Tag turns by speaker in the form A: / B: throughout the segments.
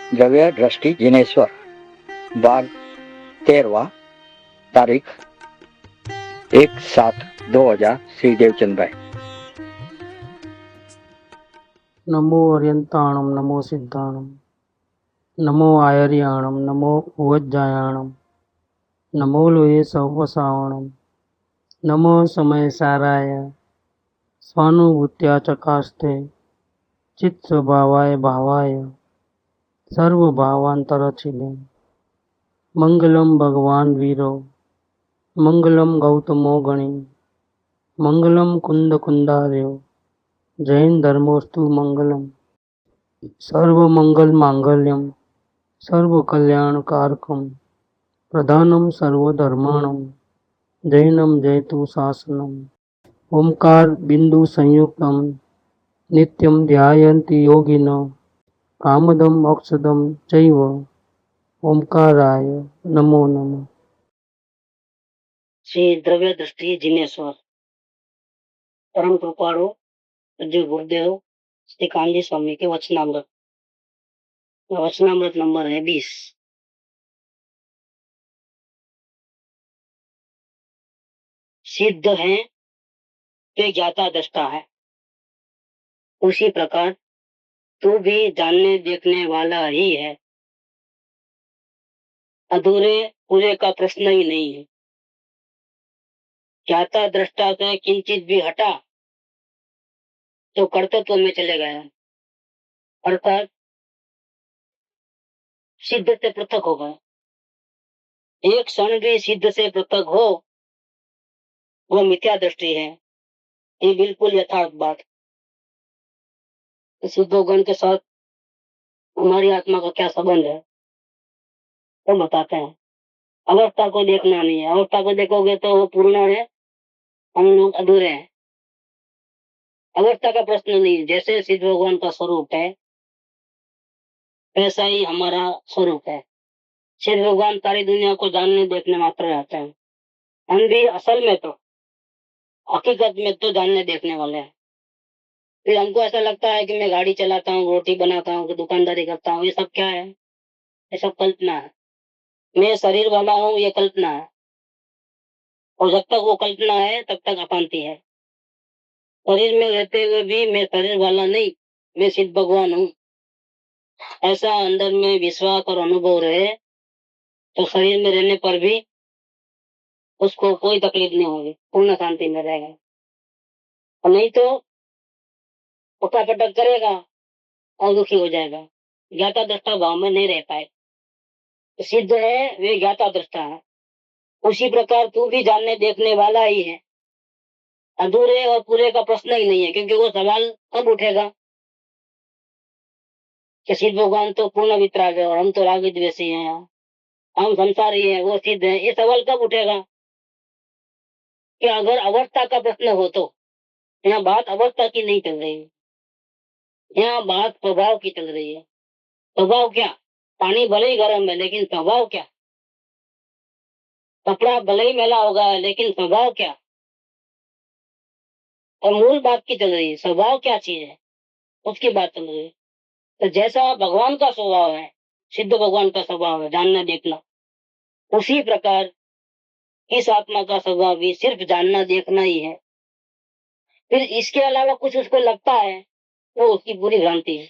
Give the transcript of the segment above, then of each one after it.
A: द्रव्य दृष्टि जिनेश्वर भाग 13वां तारीख 1/7/2000 श्री देवचंद भाई।
B: नमो अर्यंताणम नमो सिद्धाणम नमो आयर्याणम नमो उवज्जायाणम नमो लोये सवसावणम नमो समय साराय स्वानुभूत्या चकास्ते चित्त स्वभावाय भावाय सर्वभावांतरचिले मंगलम भगवान वीरो मंगलम गौतमो गणि मंगलम कुंद कुंदार्यो जैन धर्मोस्तु मंगलम सर्वमंगल मांगल्यम सर्व कल्याण कारकम प्रधानम सर्वधर्माणम जैनम जयतु शासनम ओंकार बिंदु संयुक्तम नित्यम ध्यायन्ति योगिनो कामदम मोक्षदम चैव ओंकाराय नमो नमः।
C: श्री द्रव्य दृष्टि जिनेश्वर परम कृपाणु पूज्य गुरुदेव श्री कांजी स्वामी के वचनामृत नंबर है 20। सिद्ध है वे ज्ञाता दृष्टा है, उसी प्रकार तू भी जानने देखने वाला ही है। अधूरे पूरे का प्रश्न ही नहीं है। ज्ञाता दृष्टा से किंचित भी हटा तो कर्तव्य में चले गया, अर्थात सिद्ध से पृथक हो गया। एक क्षण भी सिद्ध से पृथक हो वो मिथ्या दृष्टि है। ये बिल्कुल यथार्थ बात। सिद्धोगण के साथ हमारी आत्मा का क्या संबंध है तो बताते हैं। अवस्था को देखना नहीं है, अवस्था को देखोगे तो वो पूर्ण है, हम लोग अधूरे हैं। अवस्था का प्रश्न नहीं, जैसे सिद्ध भगवान का स्वरूप है वैसा ही हमारा स्वरूप है। सिद्ध भगवान सारी दुनिया को जानने देखने मात्र रहते हैं। हम भी असल में तो हकीकत में तो जानने देखने वाले हैं। फिर हमको ऐसा लगता है कि मैं गाड़ी चलाता हूँ, रोटी बनाता हूँ, दुकानदारी करता हूँ, ये सब क्या है? ये सब कल्पना है। मैं शरीर वाला हूँ, ये कल्पना है। और जब तक वो कल्पना है तब तक अशांति है। शरीर में रहते हुए भी मैं शरीर वाला नहीं, मैं सिद्ध भगवान हूँ, ऐसा अंदर में विश्वास और अनुभव रहे तो शरीर में रहने पर भी उसको कोई तकलीफ नहीं होगी, पूर्ण शांति में रहेगा। और नहीं तो उठापटक करेगा और दुखी हो जाएगा, ज्ञाता दृष्टा भाव में नहीं रह पाए। तो सिद्ध है वे ज्ञाता दृष्टा है, उसी प्रकार तू भी जानने देखने वाला ही है। अधूरे और पूरे का प्रश्न ही नहीं है, क्योंकि वो सवाल कब उठेगा कि सिद्ध भगवान तो पूर्ण वितराग है और हम तो रागी द्वेषी हैं, हम संसारी हैं, वो सिद्ध है। ये सवाल कब उठेगा कि अगर अवस्था का प्रश्न हो तो। यहाँ बात अवस्था की नहीं चल रही है, यहाँ बात स्वभाव की चल रही है। स्वभाव क्या? पानी भले ही गर्म है लेकिन स्वभाव क्या? कपड़ा भले ही मैला होगा लेकिन स्वभाव क्या? और मूल बात की चल रही है, स्वभाव क्या चीज है उसकी बात चल रही है। तो जैसा भगवान का स्वभाव है, सिद्ध भगवान का स्वभाव है जानना देखना, उसी प्रकार इस आत्मा का स्वभाव भी सिर्फ जानना देखना ही है। फिर इसके अलावा कुछ उसको लगता है वो उसकी पूरी भ्रांति है।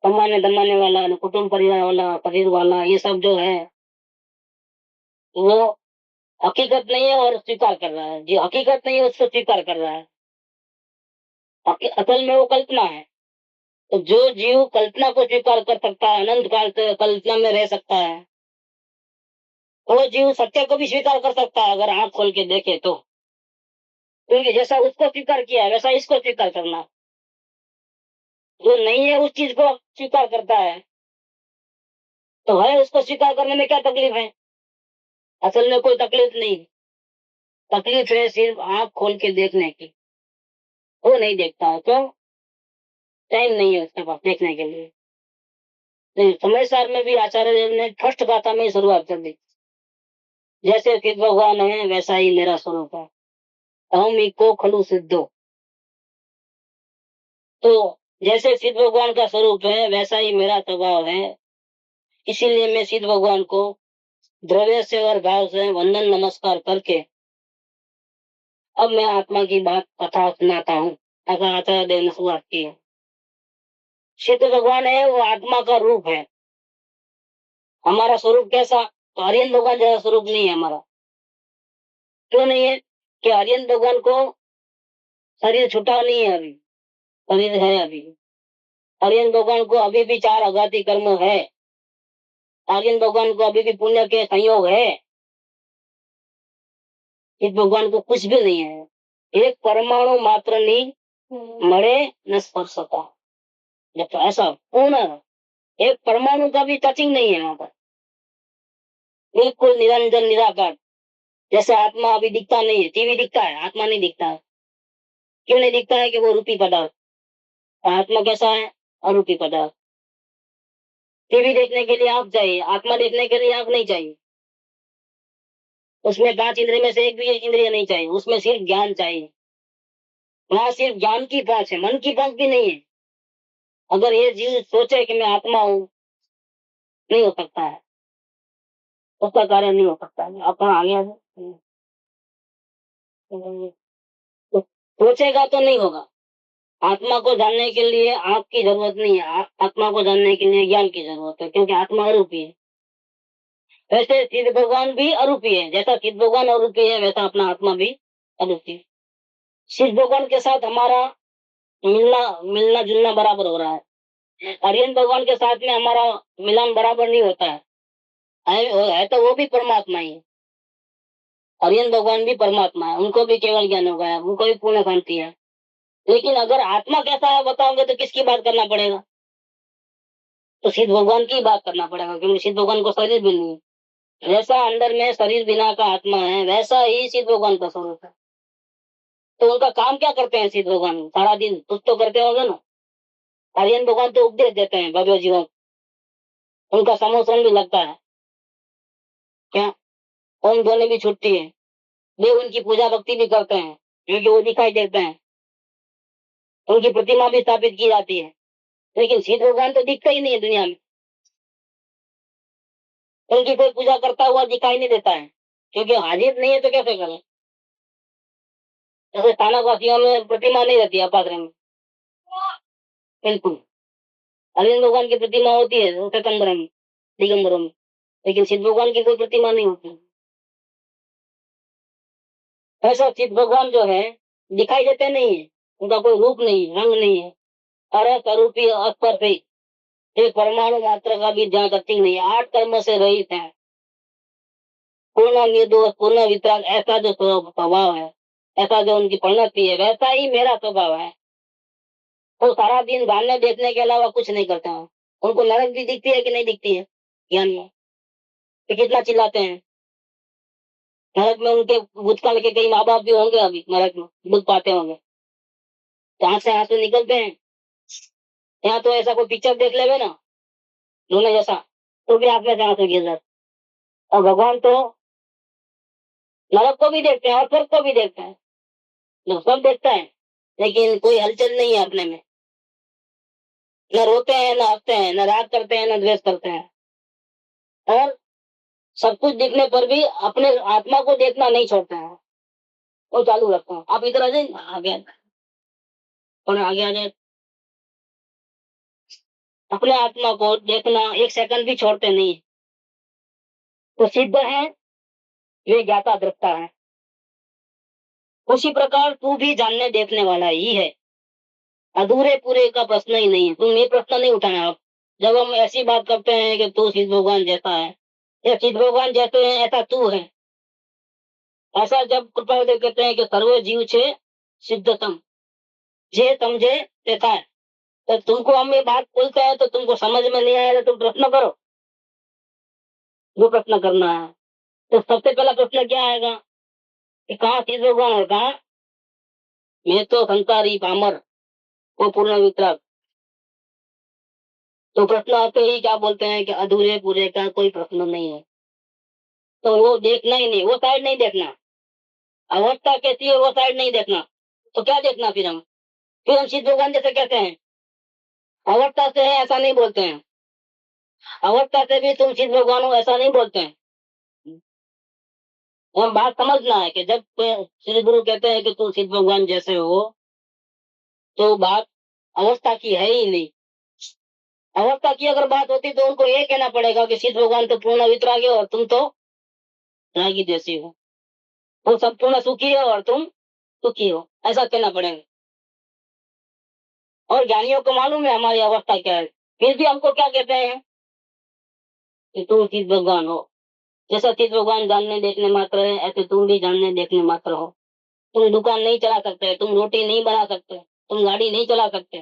C: कमाने दमाने वाला, कुटुंब परिवार वाला, शरीर वाला, ये सब जो है वो हकीकत नहीं है और स्वीकार कर रहा है। जो हकीकत नहीं है उसको स्वीकार कर रहा है। असल में वो कल्पना है। तो जो जीव कल्पना को स्वीकार कर सकता है, अनंत काल से कल्पना में रह सकता है, वो जीव सत्य को भी स्वीकार कर सकता है अगर आंख खोल के देखे तो। क्योंकि जैसा उसको स्वीकार किया है वैसा इसको स्वीकार करना। जो नहीं है उस चीज को स्वीकार करता है तो है, उसको स्वीकार करने में क्या तकलीफ है? असल में कोई तकलीफ नहीं, तकलीफ है सिर्फ आंख खोल के देखने की। वो नहीं देखता है, क्यों? टाइम नहीं है उसके पास देखने के लिए। तो समय सार में भी आचार्य देव ने फर्स्ट गाथा में शुरुआत कर दी, जैसे सिद्ध भगवान है वैसा ही मेरा स्वरूप है, अहम इको खलु सिद्धो। तो जैसे सिद्ध भगवान का स्वरूप है वैसा ही मेरा स्वभाव है, इसीलिए मैं सिद्ध भगवान को द्रव्य से और भाव से वंदन नमस्कार करके अब मैं आत्मा की बात कथा सुनाता हूँ। ऐसा आचार्य देव ने शुरुआत की है। सिद्ध भगवान है वो आत्मा का रूप है। हमारा स्वरूप कैसा? तो आर्यन भगवान जैसा स्वरूप नहीं है हमारा। क्यों नहीं है? कि आर्यन भगवान को शरीर छुटा नहीं है, अभी शरीर है। अभी आर्यन भगवान को अभी भी 4 अघाती कर्म है। आर्यन भगवान को अभी भी पुण्य के संयोग है। इस भगवान को कुछ भी नहीं है। एक परमाणु मात्र नहीं मरे न स्पर्श होता। जब तो ऐसा पूर्ण एक परमाणु का भी टचिंग नहीं है वहां पर, बिल्कुल निरंजन निराकार। जैसे आत्मा अभी दिखता नहीं है, टीवी दिखता है, आत्मा नहीं दिखता है। क्यों नहीं दिखता है? कि वो रूपी पदार्थ। आत्मा कैसा है? अरूपी पदार्थ। टीवी देखने के लिए आंख चाहिए, आत्मा देखने के लिए आंख नहीं चाहिए। उसमें 5 इंद्रिय में से एक भी इंद्रिय नहीं चाहिए, उसमें सिर्फ ज्ञान चाहिए। वहां सिर्फ ज्ञान की पहुंच है, मन की पहुंच भी नहीं है। अगर ये जीव सोचे कि मैं आत्मा हूँ, नहीं हो सकता है, उसका कार्य नहीं हो सकता है। अपना आ गया है। तो सोचेगा तो नहीं होगा। आत्मा को जानने के लिए आंख की जरूरत नहीं है, आत्मा को जानने के लिए ज्ञान की जरूरत है, क्योंकि आत्मा अरूपी है। वैसे सिद्ध भगवान भी अरूपी है। जैसा सिद्ध भगवान अरूपी है वैसा अपना आत्मा भी अरूपी है। सिद्ध भगवान के साथ हमारा मिलना मिलना जुलना बराबर हो रहा है। आर्यन भगवान के साथ में हमारा मिलन बराबर नहीं होता है। है तो वो भी परमात्मा ही है। आर्यन भगवान भी परमात्मा है, उनको भी केवल ज्ञान हो गया, उनको भी पूर्ण शांति है। लेकिन अगर आत्मा कैसा है बताओगे तो किसकी बात करना पड़ेगा? तो सिद्ध भगवान की बात करना पड़ेगा, क्योंकि सिद्ध भगवान को शरीर भी नहीं है। जैसा अंदर में शरीर बिना का आत्मा है वैसा ही सिद्ध भगवान का स्वरूप है। तो उनका काम क्या करते हैं सिद्ध भगवान? सारा दिन कुछ तो करते होंगे ना। आर्यन भगवान तो उपदेश देते हैं भव्य जीवन, उनका समोसन भी लगता है। क्या ओम ध्वनि भी छुट्टी है। देव उनकी पूजा भक्ति भी करते हैं, क्योंकि वो दिखाई देते हैं। उनकी प्रतिमा भी स्थापित की जाती है। लेकिन सिद्ध भगवान तो दिखता ही नहीं है दुनिया में। उनकी कोई पूजा करता हुआ दिखाई नहीं देता है, क्योंकि हाजिर नहीं है तो कैसे करें? जैसे स्थानकवासियों में प्रतिमा नहीं रहती अपात्र में, बिल्कुल। अरविंद भगवान की प्रतिमा होती है स्वतंत्र में, दिगंबरों में, लेकिन सिद्ध भगवान की कोई प्रतिमा नहीं होती। ऐसा सिद्ध भगवान जो है दिखाई देते नहीं है, उनका कोई रूप नहीं, रंग नहीं है। अरे स्वरूपी अस्पर्शी, एक परमाणु मात्र का भी जहाँ तक नहीं है। 8 कर्म से रहित है, पूर्ण निर्दोष, पूर्ण वितराग। ऐसा जो स्वभाव है, ऐसा जो उनकी परिणति है, वैसा ही मेरा स्वभाव है। वो सारा दिन गाने देखने के अलावा कुछ नहीं करता हूँ। उनको नरक भी दिखती है कि नहीं दिखती है? ज्ञान में तो कितना चिल्लाते हैं। नरक में उनके भूतकाल के कई माँ बाप भी होंगे, अभी नरक में दुख पाते होंगे, तो आंख से आंसू निकलते हैं। यहाँ तो ऐसा कोई पिक्चर देख ले ना रोने जैसा, तो भी आंख में से आंसू गिर जाते। और भगवान तो नरक को भी देखते हैं और स्वर्ग को भी देखते हैं, जो सब देखता है, लेकिन कोई हलचल नहीं है अपने में। न रोते हैं, न हंसते हैं, न राग करते हैं, न द्वेष करते हैं। और सब कुछ दिखने पर भी अपने आत्मा को देखना नहीं छोड़ते हैं, वो चालू रखते हैं। आप इधर आ जाए, आगे और आगे आ जाए। अपने आत्मा को देखना एक सेकंड भी छोड़ते नहीं। तो सिद्ध है वे ज्ञाता दृष्टा है। उसी प्रकार तू भी जानने देखने वाला ही है। अधूरे पूरे का प्रश्न ही नहीं है। तुम ये प्रश्न नहीं उठाना। आप जब हम ऐसी बात करते हैं कि तू सिद्ध भगवान जैसा है या सिद्ध भगवान जैसे हैं ऐसा तू है, ऐसा जब कृपा कहते हैं कि सर्व जीव छे सिद्धतम, जे समझे तेथा है। तो तुमको हम ये बात बोलते हैं तो तुमको समझ में नहीं आया तो तुम प्रश्न करो, जो प्रश्न करना है। तो सबसे पहला प्रश्न क्या आएगा कि कहाँ सिद्ध भगवान और कहाँ मैं तो संसारी पामर, वो पूर्ण वितराग। तो प्रश्न आते ही क्या बोलते हैं कि अधूरे पूरे का कोई प्रश्न नहीं है। तो वो देखना ही नहीं, वो साइड नहीं देखना। अवस्था कैसी है वो साइड नहीं देखना। तो क्या देखना फिर हम सिद्ध भगवान जैसे कहते हैं अवस्था से है ऐसा नहीं बोलते हैं, अवस्था से भी तुम सिद्ध भगवान हो ऐसा नहीं बोलते हैं। और बात समझना है कि जब श्री गुरु कहते हैं कि तुम सिद्ध भगवान जैसे हो, तो बात अवस्था की है ही नहीं। अवस्था की अगर बात होती तो उनको ये कहना पड़ेगा कि सिद्ध भगवान तो पूर्ण वितरागी हो और तुम तो रागी जैसी हो, वो संपूर्ण सुखी है और तुम सुखी हो, ऐसा कहना पड़ेगा। और ज्ञानियों को मालूम है हमारी अवस्था क्या है, फिर भी हमको क्या कहते हैं कि तुम सिद्ध भगवान हो। जैसा सिद्ध भगवान जानने देखने मात्र है, ऐसे तुम भी जानने देखने मात्र हो। तुम दुकान नहीं चला सकते, तुम रोटी नहीं बना सकते, तुम गाड़ी नहीं चला सकते,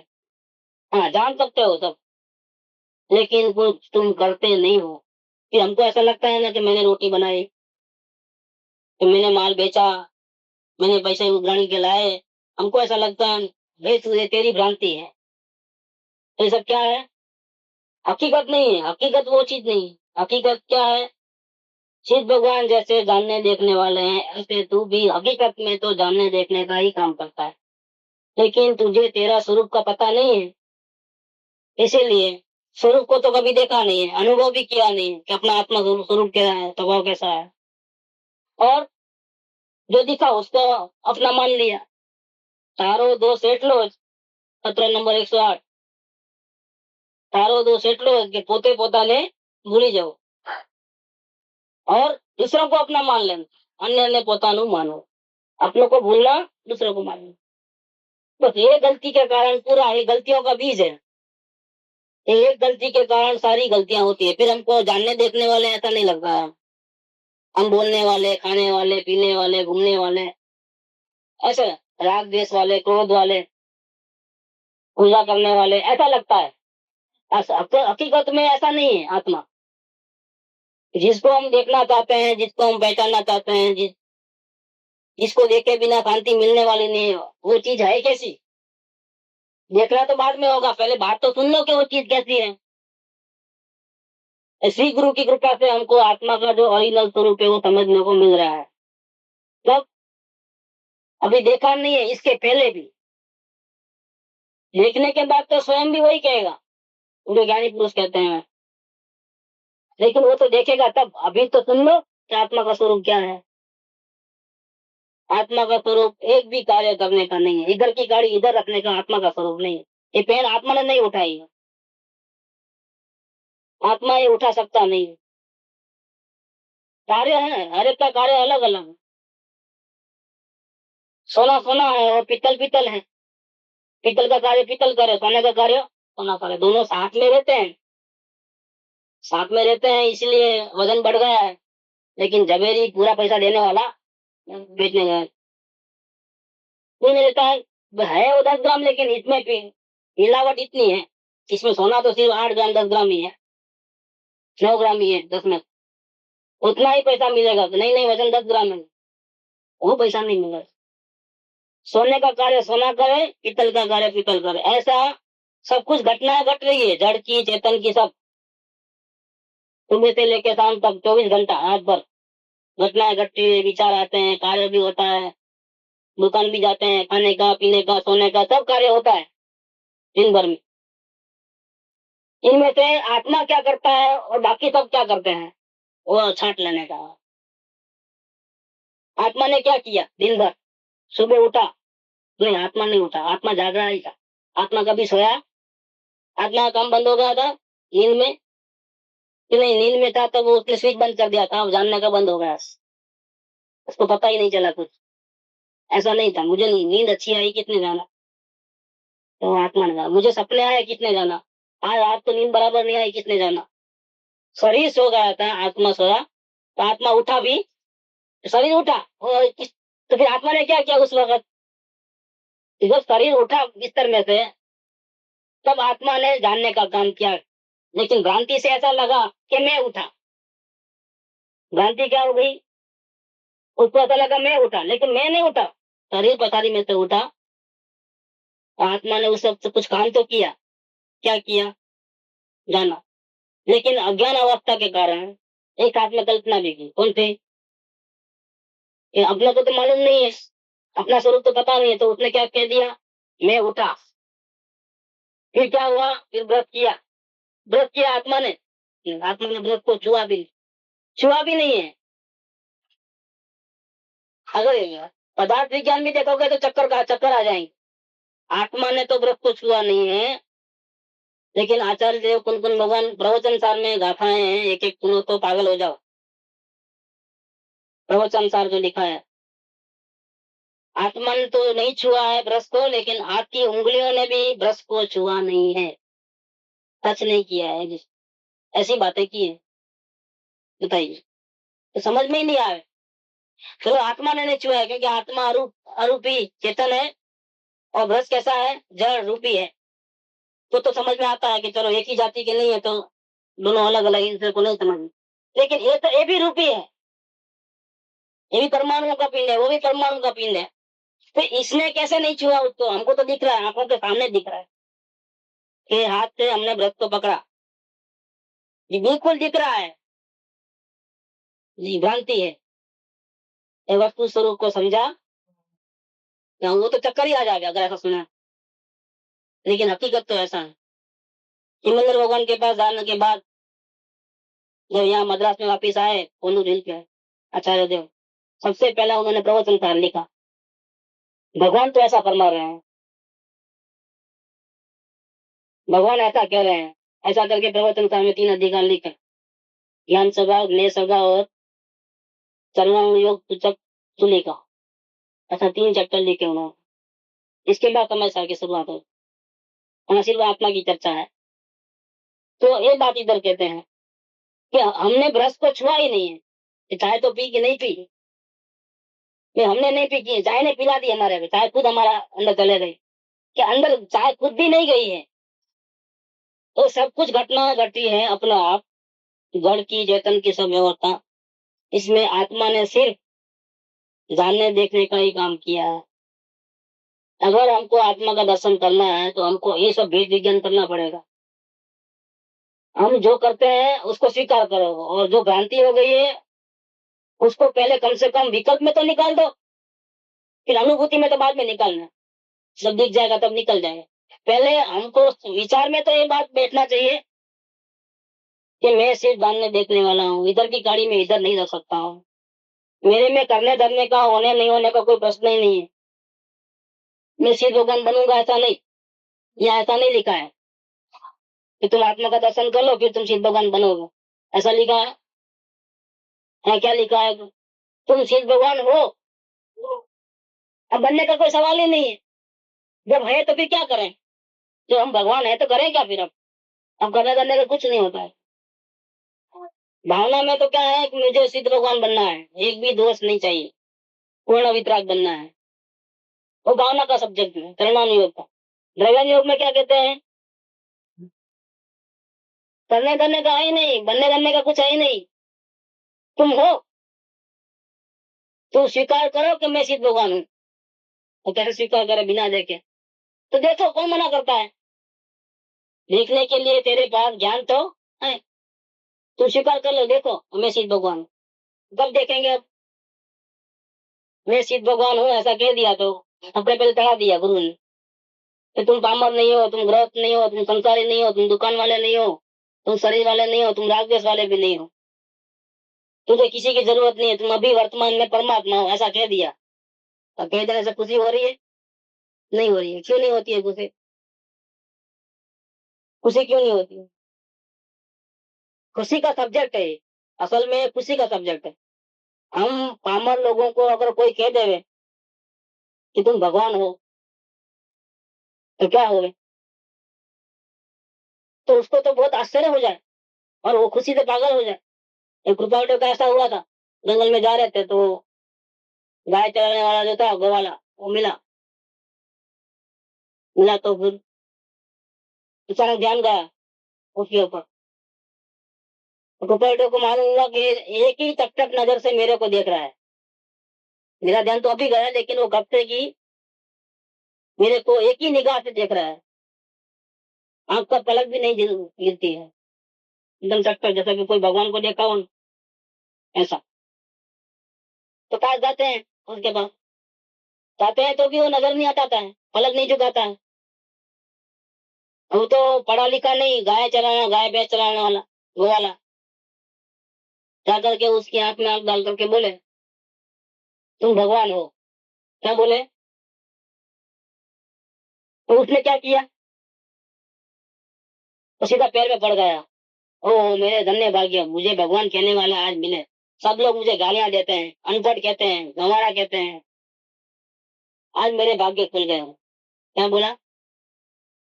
C: हाँ जान सकते हो सब, लेकिन कुछ तुम करते नहीं हो। फिर हमको ऐसा लगता है ना कि मैंने रोटी बनाई, कि मैंने माल बेचा, मैंने पैसे उगाने के लाए, हमको ऐसा लगता है भाई तुझे तेरी भ्रांति है। तो ये सब क्या है? हकीकत नहीं है, हकीकत वो चीज नहीं है। हकीकत क्या है? शिव भगवान जैसे जानने देखने वाले हैं, ऐसे तू भी हकीकत में तो जानने देखने का ही काम करता है, लेकिन तुझे तेरा स्वरूप का पता नहीं है। इसीलिए स्वरूप को तो कभी देखा नहीं है, अनुभव भी किया नहीं है कि अपना आत्मा स्वरूप क्या है, स्वभाव कैसा है। और जो दिखा उसको अपना मान लिया। तारो दो सेठ लो, पत्र नंबर 108। तारो दो सेठ लो कि पोते पोता ने भूली जाओ और दूसरों को अपना मान लेना, अन्य ने પોતાનું मानो। अपनों को भूलना, दूसरों को मानना। बस ये गलती के कारण पूरा ये गलतियों का बीज है। एक गलती के कारण सारी गलतियां होती है। फिर हमको जानने देखने वाले ऐसा नहीं लगता है, हम बोलने वाले, खाने वाले, पीने वाले, घूमने वाले, ऐसे राग द्वेष वाले, क्रोध वाले, पूजा करने वाले, ऐसा लगता है। हकीकत में ऐसा नहीं है। आत्मा जिसको हम देखना चाहते हैं, जिसको हम पहचानना चाहते हैं, जिसको देखे बिना शांति मिलने वाली नहीं है, वो चीज है कैसी? देखना तो बाद में होगा, पहले बात तो सुन लो कि वो चीज कैसी है। श्री गुरु की कृपा से हमको आत्मा का जो ओरिजिनल स्वरूप है वो समझने को मिल रहा है। तब अभी देखा नहीं है, इसके पहले भी देखने के बाद तो स्वयं भी वही कहेगा जो ज्ञानी पुरुष कहते हैं, लेकिन वो तो देखेगा तब। अभी तो सुन लो कि आत्मा का स्वरूप क्या है। आत्मा का स्वरूप एक भी कार्य करने का नहीं है, इधर की गाड़ी इधर रखने का आत्मा का स्वरूप नहीं है। ये पेन आत्मा ने नहीं उठाई है, आत्मा ये उठा सकता नहीं है। कार्य है, हर एक का कार्य अलग अलग है। सोना सोना है और पीतल पीतल है। पीतल का कार्य पीतल करे, सोने का कार्य सोना करे, दोनों साथ में रहते हैं। साथ में रहते हैं इसलिए वजन बढ़ गया है, लेकिन जबेरी पूरा पैसा देने वाला बेचने गया क्यों नहीं रहता है वो 10 ग्राम, लेकिन इसमें मिलावट इतनी है। इसमें सोना तो सिर्फ 8 ग्राम 10 ग्राम ही है, 9 ग्राम ही है 10 में, उतना ही पैसा मिलेगा। नहीं नहीं, वजन 10 ग्राम है, वो पैसा नहीं मिलेगा। सोने का कार्य सोना करे, पीतल का कार्य पीतल करे, ऐसा सब कुछ घटनाएं घट रही है, जड़ की चेतन की सब। सुबह से लेकर शाम तक 24 घंटा रात भर घटनाएं घटती है, विचार आते हैं, कार्य भी होता है, दुकान भी जाते हैं, खाने का पीने का सोने का सब कार्य होता है दिन भर में। इनमें से आत्मा क्या करता है और बाकी सब क्या करते हैं, वो छांट लेने का। आत्मा ने क्या किया दिन भर? सुबह उठा, नहीं आत्मा नहीं उठा, आत्मा जाग रहा ही था। आत्मा कभी सोया? आत्मा का काम बंद हो गया था नींद में कि नहीं? नींद में था तो वो उसने स्विच बंद कर दिया था, जानने का बंद हो गया, उसको पता ही नहीं चला कुछ। ऐसा नहीं था, मुझे नींद अच्छी आई कितने जाना, तो आत्मा ने कहा मुझे सपने आए कितने जाना, आज रात तो नींद बराबर नहीं आई कितने जाना। शरीर सो गया था, आत्मा सोया, तो आत्मा उठा भी, शरीर उठा और तो फिर आत्मा ने क्या किया उस वक्त? जब शरीर उठा बिस्तर में से, तब आत्मा ने जानने का काम किया। लेकिन भ्रांति से ऐसा लगा कि मैं उठा। भ्रांति क्या हो गई? उसको ऐसा लगा मैं उठा, लेकिन मैं नहीं उठा, शरीर पथारी में से उठा। आत्मा ने उस वक्त कुछ काम तो किया। क्या किया? जाना। लेकिन अज्ञान अवस्था के कारण एक आत्मा कल्पना भी की। कौन थे? अपना को तो मालूम नहीं है, अपना स्वरूप तो पता नहीं है, तो उसने क्या कह दिया? मैं उठा। फिर क्या हुआ, फिर व्रत किया आत्मा ने। आत्मा ने व्रत को छुआ भी नहीं है। अगर पदार्थ विज्ञान में देखोगे तो चक्कर आ जाएंगे। आत्मा ने तो व्रत को छुआ नहीं है, लेकिन आचार्य देव कुन कुन भगवान प्रवचन सार में गाथाएं हैं, एक एक सुनो तो पागल हो जाओ। प्रवचन सार जो लिखा है, आत्मा ने तो नहीं छुआ है ब्रश को, लेकिन हाथ की उंगलियों ने भी ब्रश को छुआ नहीं है, टच नहीं किया है। ऐसी बातें की है, बताइए। तो समझ में ही नहीं आए। चलो आत्मा ने नहीं छुआ है, क्योंकि आत्मा अरूपी चेतन है, और ब्रश कैसा है, जड़ रूपी है। तो समझ में आता है कि चलो एक ही जाति के नहीं है, तो दोनों अलग अलग, इनसे को नहीं समझ। लेकिन ये भी रूपी है, ये भी परमाणु का पिंड है, वो भी परमाणु का पिंड है। तो इसने कैसे नहीं छुआ उसको? हमको तो दिख रहा है, आंखों के सामने दिख रहा है कि हाथ से हमने व्रत को पकड़ा, ये बिल्कुल दिख रहा है। ये भ्रांति है। ये वस्तु स्वरूप को समझा, वो तो चक्कर ही आ जाएगा अगर ऐसा सुना। लेकिन हकीकत तो ऐसा है। सिमंदर भगवान के पास जाने के बाद जब यहाँ मद्रास में वापिस आए, कोनू झील पे आचार्य देव, सबसे पहला उन्होंने प्रवचन सार लिखा। भगवान तो ऐसा फरमा रहे हैं, भगवान ऐसा कह रहे हैं, ऐसा करके प्रवचन सार में 3 अधिकार लिखे। ज्ञान सभा, ज्ञेय सभा और चरणांग योग सूचक सुलेखा, ऐसा 3 चैप्टर लिखे उन्होंने। इसके बाद समय सार की शुरुआत हो, सिर्फ आत्मा की चर्चा है। तो ये बात इधर कहते हैं कि हमने ब्रश को छुआ ही नहीं है, कि चाय तो पी कि नहीं पी, हमने नहीं पी की, चाय ने पिला दी हमारे को, चाय खुद हमारा अंदर चले गई, कि अंदर चाय खुद भी नहीं गई है। तो सब कुछ घटना घटी है अपना आप, जड़ की चेतन की सब व्यवस्था, इसमें आत्मा ने सिर्फ जानने देखने का ही काम किया है। अगर हमको आत्मा का दर्शन करना है तो हमको ये सब भेद विज्ञान करना पड़ेगा। हम जो करते हैं उसको स्वीकार करो, और जो भ्रांति हो गई है उसको पहले कम से कम विकल्प में तो निकाल दो, फिर अनुभूति में तो बाद में निकालना। सब दिख जाएगा तब निकल जाएगा। पहले हमको विचार में तो ये बात बैठना चाहिए कि मैं सिर्फ जानने देखने वाला हूँ, इधर की गाड़ी में इधर नहीं रख सकता हूँ। मेरे में करने धरने का, होने नहीं होने का कोई प्रश्न ही नहीं है। मैं सिर्फ भगवान बनूंगा ऐसा नहीं, या ऐसा नहीं लिखा है कि तुम आत्मा का दर्शन कर लो फिर तुम सिद्ध भगवान बनोगे, ऐसा लिखा है क्या लिखा है? तुम सिद्ध भगवान हो, अब बनने का कोई सवाल ही नहीं है। जब है तो फिर क्या करें? जब हम भगवान है तो करें क्या फिर? अब करने करने का कुछ नहीं होता है। भावना में तो क्या है कि मुझे सिद्ध भगवान बनना है, एक भी दोष नहीं चाहिए, पूर्ण वितराग बनना है। वो भावना का सब्जेक्ट है, कर्मानुयोग का। ड्रैगन योग में क्या कहते हैं? करने करने का है ही नहीं, बनने करने का कुछ है ही नहीं। तुम हो, तुम स्वीकार करो कि मैं सिद्ध भगवान हूँ। वो कैसे स्वीकार करे बिना देखे? तो देखो कौन मना करता है? देखने के लिए तेरे पास ज्ञान तो है, तुम स्वीकार कर लो, देखो मैं सिद्ध भगवान हूँ। कब देखेंगे? अब मैं सिद्ध भगवान हूँ ऐसा कह दिया तो अपने पहले चढ़ा दिया गुरु ने कि तुम पामर नहीं हो, तुम गृहस्थ नहीं हो, तुम संसारी नहीं हो, तुम दुकान वाले नहीं हो, तुम शरीर वाले नहीं हो, तुम राजदेश वाले भी नहीं हो, तुझे किसी की जरूरत नहीं है, तुम अभी वर्तमान में परमात्मा हो, ऐसा कह दिया। और कह देने से खुशी हो रही है? नहीं हो रही है। क्यों नहीं होती है खुशी? खुशी क्यों नहीं होती है? खुशी का सब्जेक्ट है, असल में खुशी का सब्जेक्ट है। हम पामर लोगों को अगर कोई कह देवे कि तुम भगवान हो तो क्या हो, तो उसको तो बहुत आश्चर्य हो जाए और वो खुशी से पागल हो जाए। एक रुपये का ऐसा हुआ था, जंगल में जा रहे थे तो गाय चराने वाला जो था गौवाला, वो मिला। तो फिर अचानक ध्यान गया उसके ऊपर। रुपये को मालूम हुआ कि एक ही टकटक नजर से मेरे को देख रहा है। मेरा ध्यान तो अभी गया, लेकिन वो कब से की मेरे को एक ही निगाह से देख रहा है, आंख का पलक भी नहीं गिरती है, एकदम टकटक जैसा कि कोई भगवान को देखा हो ऐसा। तो पास जाते हैं उसके पास, जाते हैं तो भी वो नजर नहीं हटाता है, पलक नहीं झुकाता है। वो तो पढ़ा लिखा नहीं, गाय चलाना, गाय भैंस चलाने वाला, वो वाला जा करके उसकी आंख में आंख डाल करके बोले तुम भगवान हो। क्या बोले? तो उसने क्या किया? तो सीधा पैर में पड़ गया। ओ मेरे धन्य भाग्य, मुझे भगवान कहने वाले आज मिले। सब लोग मुझे गालियां देते हैं, अनपढ़ कहते हैं, गंवारा कहते हैं, आज मेरे भाग्य खुल गए। क्या बोला?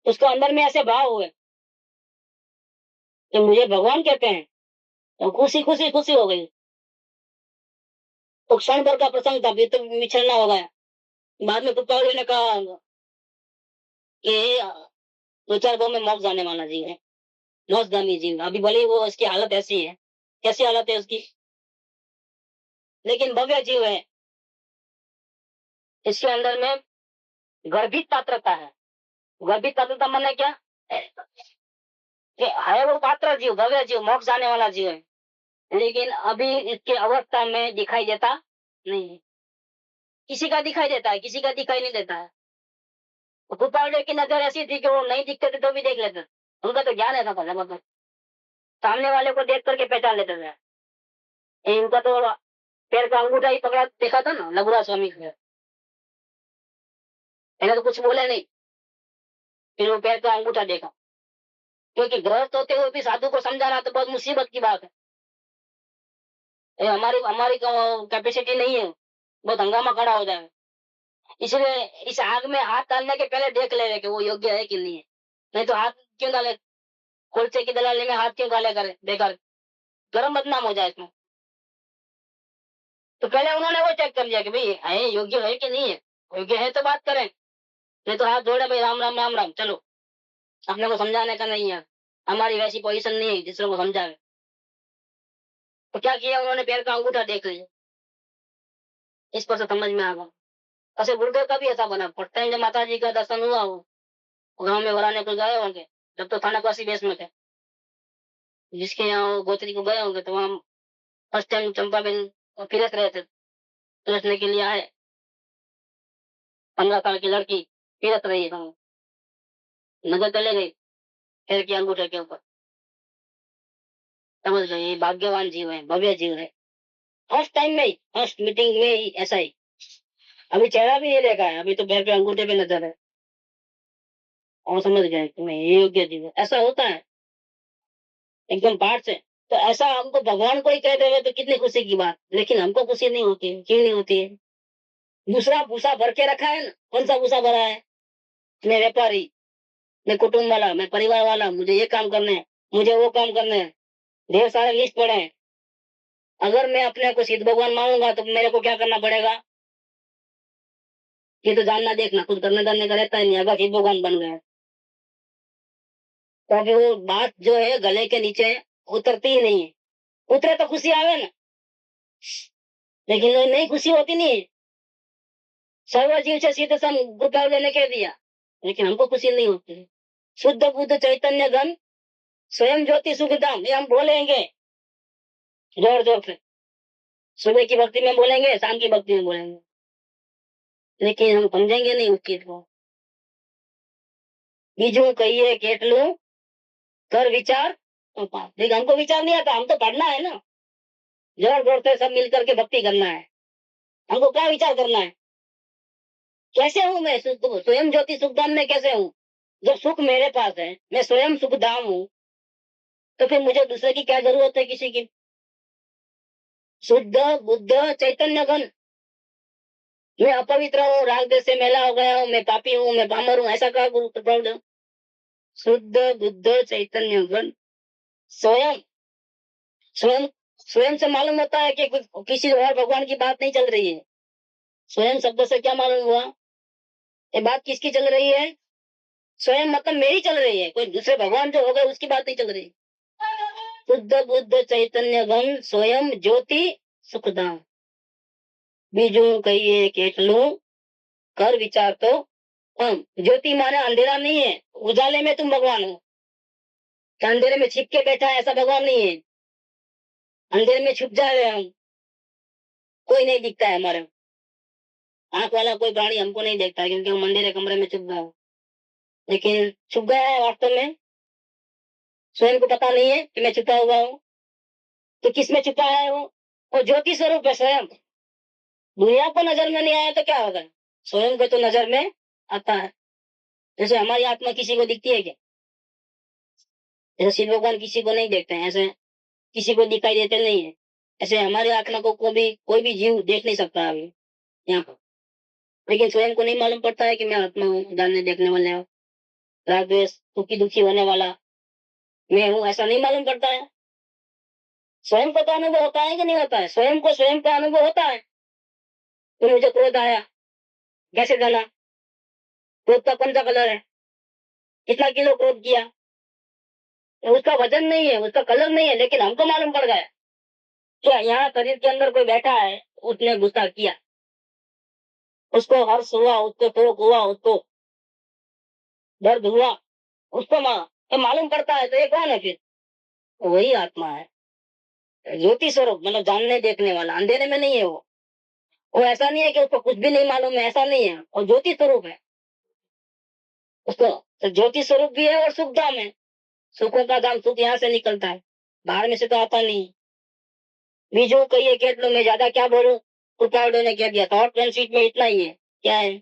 C: उसको अंदर में ऐसे भाव हुए कि मुझे भगवान कहते हैं, तो खुशी खुशी खुशी हो गई। तो क्षण भर का प्रसंग था, फिर तो विछड़ना हो गया। बाद में पुप्पा ने कहा कि दो चार गाँव में मोक्ष जाने वाला जी है, मोक्षगामी जीव। अभी भले ही वो उसकी हालत ऐसी है, कैसी हालत है उसकी, लेकिन भव्य जीव है। इसके अंदर में गर्भित पात्रता है। गर्भित पात्रता माने क्या? कि है वो पात्र जीव, भव्य जीव, मोक्ष जाने वाला जीव है, लेकिन अभी इसके अवस्था में दिखाई देता नहीं है। किसी का दिखाई देता है, किसी का दिखाई नहीं देता है। गोपाल की नजर ऐसी थी कि वो नहीं दिखते थे तो भी देख लेते। उनका तो ज्ञान ऐसा था जबरदस्त, सामने वाले को देख करके पहचान लेते थे। इनका तो पैर का अंगूठा ही पकड़ा देखा था ना लघुरा स्वामी को, पहले तो कुछ बोले नहीं, फिर वो पैर का अंगूठा देखा। क्योंकि गृहस्थ होते हुए भी साधु को समझाना तो बहुत मुसीबत की बात है। ये हमारी हमारी कैपेसिटी नहीं है, बहुत हंगामा खड़ा हो जाए। इसलिए इस आग में हाथ डालने के पहले देख ले कि वो योग्य है कि नहीं है। नहीं तो हाथ क्यों डाले, खोलचे की दलाली में हाथ क्यों डाले करे बेकार, गर्म बदनाम हो जाए इसमें। तो पहले उन्होंने वो चेक कर लिया कि भाई है योग्य है कि नहीं है। योग्य है तो बात करें, नहीं तो हाथ जोड़े भाई राम राम राम राम चलो। अपने को समझाने का नहीं है, हमारी वैसी पोजीशन नहीं है दूसरों को समझावे। तो क्या किया उन्होंने, पैर का अंगूठा देख लिया। इस पर से समझ में आ गया। ऐसे गुरुदेव का भी ऐसा बना, फर्स्ट टाइम जब माता जी का दर्शन हुआ वो गाँव में वराने को गए होंगे, जब तो थाना पासी बेस में थे, जिसके यहाँ वो गोत्री को गए होंगे, तो वहाँ फर्स्ट टाइम चंपा बिन फिरत रहे थे, फिरतने के लिए आए। 15 साल की लड़की फिरत रही है, नजर चले गई पैर के अंगूठे के ऊपर। समझ गए ये भाग्यवान जीव है, भव्य जीव है। फर्स्ट टाइम में ही, फर्स्ट मीटिंग में ही ऐसा ही। अभी चेहरा भी नहीं देखा है, अभी तो पैर पे अंगूठे पे नजर है, और समझ गए कि मैं ये योग्य जीव है। ऐसा होता है एकदम पाठ से। तो ऐसा हमको भगवान को ही कह देवे तो कितनी खुशी की बात, लेकिन हमको खुशी नहीं होती है। क्यों नहीं होती है? दूसरा भूसा भर के रखा है ना। कौन सा भूसा भरा है? मैं व्यापारी, मैं कुटुंब वाला, मैं परिवार वाला, मुझे ये काम करने हैं, मुझे वो काम करने हैं, ढेर सारे लिस्ट पड़े हैं। अगर मैं अपने को सिद्ध भगवान मानूंगा तो मेरे को क्या करना पड़ेगा? ये तो जानना देखना, कुछ करने धरने का रहता ही नहीं। अगर सिद्ध भगवान बन गए तो अभी वो बात जो है गले के नीचे उतरती ही नहीं है। उतरे तो खुशी आवे ना, लेकिन वो नहीं खुशी होती नहीं है। सर्व जीव से सीधे सम गुरु ने कह दिया, लेकिन हमको खुशी नहीं होती। शुद्ध बुद्ध चैतन्य घन स्वयं ज्योति सुखधाम, ये हम बोलेंगे जोर जोर से। सुबह की भक्ति में बोलेंगे, शाम की भक्ति में बोलेंगे, लेकिन हम समझेंगे नहीं उस चीज को। बीजू कहिए केटलू कर विचार तो पाप। लेकिन हमको विचार नहीं आता, हम तो पढ़ना है ना, जोर जोर से सब मिलकर के भक्ति करना है। हमको क्या विचार करना है? कैसे हूँ मैं स्वयं ज्योति सुखधाम में कैसे हूँ? जब सुख मेरे पास है, मैं स्वयं सुखधाम हूँ, तो फिर मुझे दूसरे की क्या जरूरत है किसी की? शुद्ध बुद्ध चैतन्य घन, मैं अपवित्र हूँ, राग देश से मैला हो गया हूँ, मैं पापी हूँ, मैं पामर हूँ, ऐसा कहा गुरु प्रभुदेव। शुद्ध बुद्ध चैतन्य घन स्वयं, स्वयं स्वयं से मालूम होता है कि किसी और भगवान की बात नहीं चल रही है। स्वयं शब्द से क्या मालूम हुआ? ये बात किसकी चल रही है? स्वयं मतलब मेरी चल रही है, कोई दूसरे भगवान जो हो गए उसकी बात नहीं चल रही। शुद्ध बुद्ध चैतन्य घन स्वयं ज्योति सुखधाम, बीजू कहिए केटलू कर विचार तो हम। ज्योति माने अंधेरा नहीं है, उजाले में तुम भगवान हो। क्या अंधेरे में छिप के बैठा है? ऐसा भगवान नहीं है। अंधेरे में छुप जाए हम, कोई नहीं दिखता है हमारे। आंख वाला कोई प्राणी हमको नहीं देखता, क्योंकि हम अंधेरे कमरे में छुप गए। लेकिन छुप गया है वास्तव में, स्वयं को पता नहीं है कि मैं छुपा हुआ हूँ। तो किस में छुपा है वो ज्योति स्वरूप है स्वयं। दुनिया को नजर में नहीं आया तो क्या होगा, स्वयं को तो नजर में आता है। जैसे हमारी आत्मा किसी को दिखती है क्या? जैसे शिव भगवान किसी को नहीं देखते हैं, ऐसे किसी को दिखाई देते नहीं है, ऐसे हमारी आत्मा को कभी कोई भी जीव देख नहीं सकता अभी यहाँ पर। लेकिन स्वयं को नहीं मालूम पड़ता है कि मैं आत्मा हूँ, जानने देखने वाले हूँ, राग द्वेष सुखी दुखी होने वाला मैं हूँ, ऐसा नहीं मालूम पड़ता है। स्वयं को तो अनुभव होता है कि नहीं होता है? स्वयं को स्वयं का अनुभव होता है। तो मुझे क्रोध आया, कैसे जाना? क्रोध का कौन सा कलर है? कितना किलो क्रोध किया? तो उसका वजन नहीं है, उसका कलर नहीं है, लेकिन हमको मालूम पड़ गया क्या यहाँ शरीर के अंदर कोई बैठा है, उसने गुस्सा किया, उसको हर्ष हुआ, उसको शोक हुआ, उसको दर्द हुआ, उसको तो मालूम पड़ता है। तो ये कौन है फिर? तो वही आत्मा है, ज्योति स्वरूप, मतलब जानने देखने वाला, अंधेरे में नहीं है वो ऐसा नहीं है कि उसको कुछ भी नहीं मालूम है, ऐसा नहीं है, और ज्योति स्वरूप है उसको। तो ज्योति स्वरूप भी है और सुख धाम है। सुखों का धाम सुख यहाँ से निकलता है, बाहर में से तो आता नहीं। बीजू कहिए केट लो, मैं ज्यादा क्या बोलूं, कृपाणु ने कह दिया थॉट एंड सीट में इतना ही है। क्या है?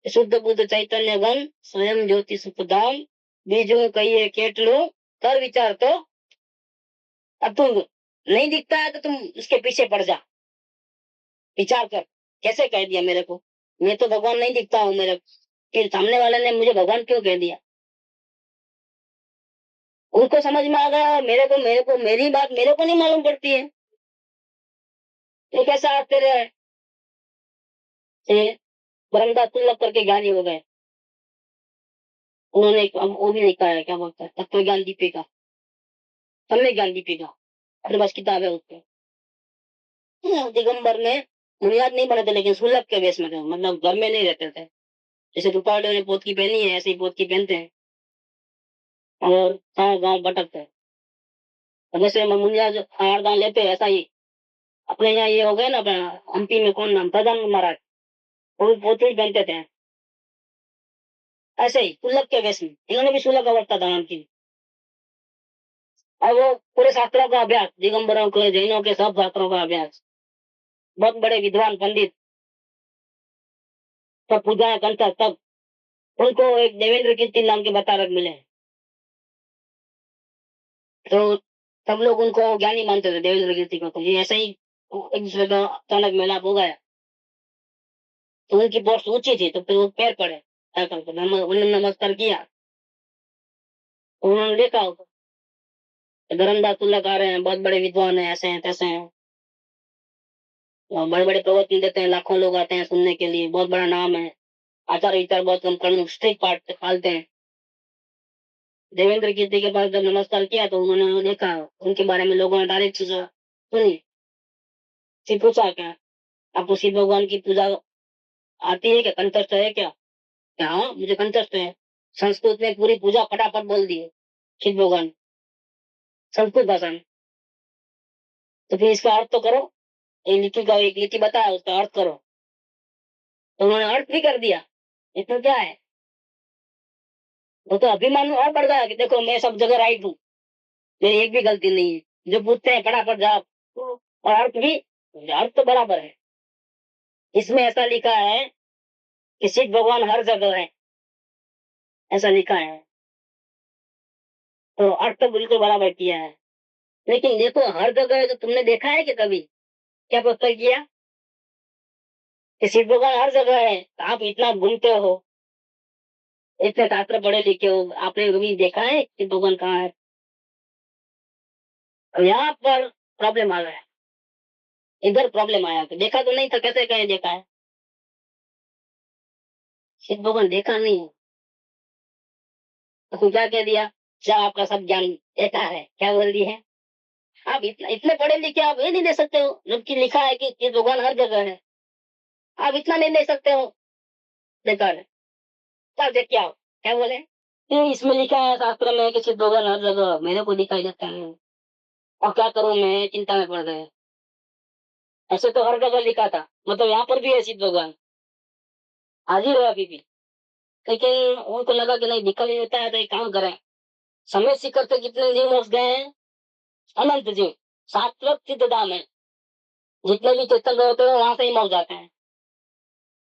C: शुद्ध बुद्ध चैतन्य वन स्वयं ज्योति सुख धाम, बीजू कहिए केट लो, कर विचार तो। अब तुम नहीं दिखता है तो तुम उसके पीछे पड़ जा, विचार कर। कैसे कह दिया मेरे को? मैं तो भगवान नहीं दिखता हूँ मेरे को, फिर सामने वाले ने मुझे भगवान क्यों कह दिया? उनको समझ में आ गया, मेरे को मेरी बात मेरे को नहीं मालूम पड़ती है। तो कैसा आश्चर्य है। बरमदा तुल्लक करके ज्ञानी हो गए। उन्होंने वो भी नहीं कहा है, क्या बोलता है, तत्व ज्ञान दीपिका, सम्यक ज्ञान दीपिका, अपने पास किताब है उसपे। दिगंबर में बुनियाद नहीं बने थे, लेकिन सुलभ के वेश में थे, मतलब घर में नहीं रहते थे। जैसे रूपाडे ने पोत की पहनी है, ऐसे ही पोत की पहनते हैं और गाँव गाँव भटकते हैं। और जैसे मुनिया जो आरदान लेते हैं, ऐसा ही अपने यहाँ ये हो गए ना, अपना एमपी में कौन नाम, प्रधान महाराज, वो भी पोत ही पहनते थे। ऐसे ही सुलभ के वेश में इन्होंने भी सुलभ अवस्था धारण की। और वो पूरे शास्त्रों का अभ्यास, दिगंबरों के जैनों के सब शास्त्रों का अभ्यास, बहुत बड़े विद्वान पंडित, सब पूजाएं करता, तब उनको एक देवेंद्र कीर्ति नाम के बतारक मिले। तो सब लोग उनको ज्ञानी मानते थे, देवेंद्र कीर्ति को। तो ये ऐसे ही एक दूसरे का अचानक मिलाप हो गया, तो उनकी पोस्ट ऊंची थी, तो फिर वो पैर पड़े, उन्होंने नमस्कार किया। तो उन्होंने देखा धर्मदास तुल्लक आ रहे हैं, बहुत बड़े विद्वान है, ऐसे हैं तैसे हैं, बड़े बड़े प्रवचन देते हैं, लाखों लोग आते हैं सुनने के लिए, बहुत बड़ा नाम है, आचार विचार बहुत कम करने स्ट्रिक्ट पार्ट पालते हैं। देवेंद्र कीर्ति के पास जब नमस्कार किया तो उन्होंने देखा उनके बारे में, लोगों ने डायरेक्ट चीजें सुनी। फिर पूछा क्या आपको शिव भगवान की पूजा आती है क्या, कंठस्थ है क्या? हाँ मुझे कंठस्थ है। संस्कृत में पूरी पूजा फटाफट बोल दी है शिव भगवान, संस्कृत भाषा में। तो फिर इसका अर्थ तो करो, एक लिखी का एक लिखी बताया, उसका अर्थ करो। तो उन्होंने अर्थ भी कर दिया। इसमें क्या है? वो तो अभिमान और बढ़ गया कि देखो मैं सब जगह राइट हूँ, मेरी एक भी गलती नहीं है। जो पूछते हैं फटाफट जवाब, और अर्थ भी, अर्थ तो बराबर है। इसमें ऐसा लिखा है कि शिव भगवान हर जगह है, ऐसा लिखा है। तो अर्थ तो बिल्कुल बराबर किया है। लेकिन देखो हर जगह है, तो तुमने देखा है कि कभी क्या प्रश्न किया कि शिव भगवान हर जगह है? आप इतना घूमते हो, इतने शास्त्र पढ़े लिखे हो, आपने कभी देखा है शिव भगवान कहाँ है? अब यहाँ पर प्रॉब्लम आ गया, इधर प्रॉब्लम आया कि देखा तो नहीं था, कैसे कहीं देखा है? शिव भगवान देखा नहीं है। तो क्या कह दिया, जब आपका सब ज्ञान देखा है, क्या बोल दिया है? आप इतना इतने पढ़े लिखे आप ये नहीं दे सकते हो, जबकि लिखा है कि शिव भगवान हर जगह है। आप इतना नहीं दे सकते हो, बेकार है। तब देख क्या क्या बोले, ये इसमें लिखा है शास्त्र में कि शिव भगवान हर जगह मेरे को दिखाई देता है, और क्या करूं मैं, चिंता में पड़ गए। ऐसे तो हर जगह लिखा था, मतलब यहाँ पर भी है शिव भगवान, हाजिर है अभी भी। लेकिन उनको लगा कि नहीं दिक्कत नहीं होता है तो एक काम करें, समय सीकर के कितने जीव मोक्ष गए हैं, अनंत जीव, शाश्वत सिद्ध धाम है, जितने भी तीर्थंकर होते हैं वहां से ही मोक्ष जाते हैं।